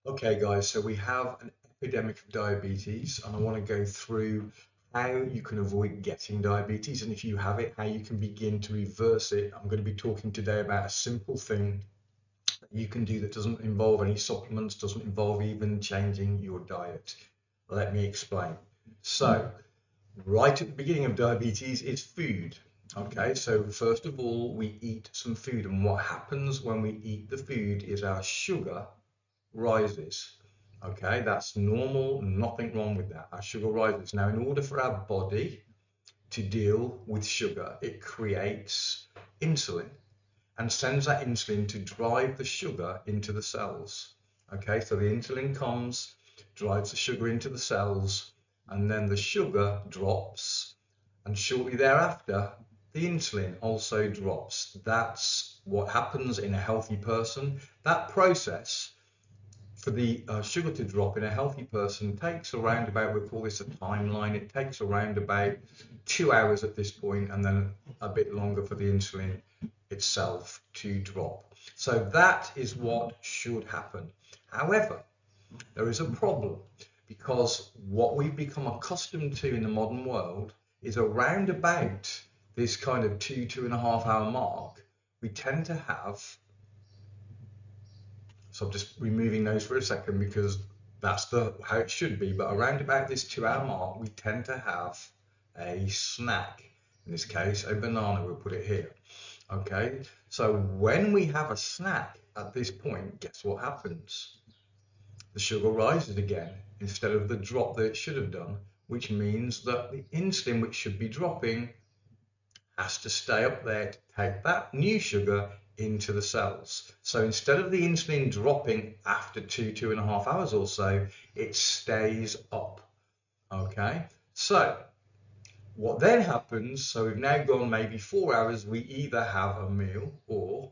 Okay, guys, so we have an epidemic of diabetes, and I want to go through how you can avoid getting diabetes, and if you have it, how you can begin to reverse it. I'm going to be talking today about a simple thing that you can do that doesn't involve any supplements, doesn't involve even changing your diet. Let me explain. So, right at the beginning of diabetes is food. Okay, so first of all, we eat some food, and what happens when we eat the food is our sugar rises. Okay, that's normal, nothing wrong with that. Our sugar rises. Now, in order for our body to deal with sugar, it creates insulin and sends that insulin to drive the sugar into the cells. Okay, so the insulin comes, drives the sugar into the cells, and then the sugar drops, and shortly thereafter, the insulin also drops. That's what happens in a healthy person. That process for the sugar to drop in a healthy person takes around about, we call this a timeline, it takes around about 2 hours at this point, and then a bit longer for the insulin itself to drop. So that is what should happen. However, there is a problem, because what we've become accustomed to in the modern world is around about this kind of 2.5 hour mark, we tend to have, so I'm just removing those for a second because that's how it should be. But around about this 2 hour mark, we tend to have a snack. In this case, a banana, we'll put it here. Okay, so when we have a snack at this point, guess what happens? The sugar rises again instead of the drop that it should have done, which means that the insulin, which should be dropping, has to stay up there to take that new sugar into the cells. So instead of the insulin dropping after 2.5 hours or so, it stays up. Okay, so what then happens, so we've now gone maybe 4 hours, we either have a meal or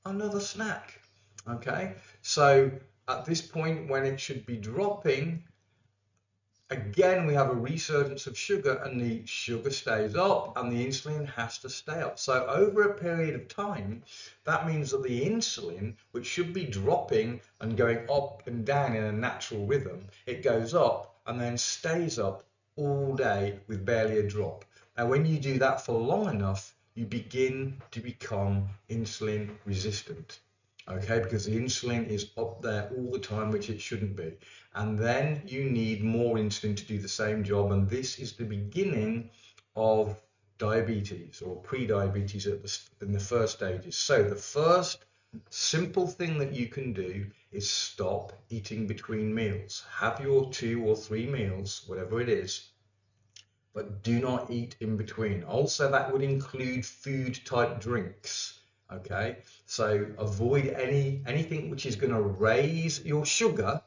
another snack. Okay, so at this point when it should be dropping, again, we have a resurgence of sugar, and the sugar stays up and the insulin has to stay up. So over a period of time, that means that the insulin, which should be dropping and going up and down in a natural rhythm, it goes up and then stays up all day with barely a drop. Now, when you do that for long enough, you begin to become insulin resistant. Okay, because the insulin is up there all the time, which it shouldn't be. And then you need more insulin to do the same job. And this is the beginning of diabetes or pre-diabetes in the first stages. So the first simple thing that you can do is stop eating between meals. Have your 2 or 3 meals, whatever it is, but do not eat in between. Also, that would include food type drinks. Okay, so avoid anything which is going to raise your sugar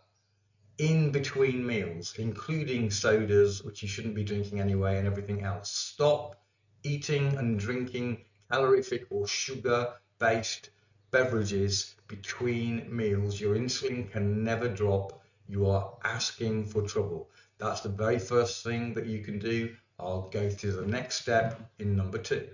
in between meals, including sodas, which you shouldn't be drinking anyway, and everything else. Stop eating and drinking calorific or sugar-based beverages between meals. Your insulin can never drop. You are asking for trouble. That's the very first thing that you can do. I'll go through the next step in number 2.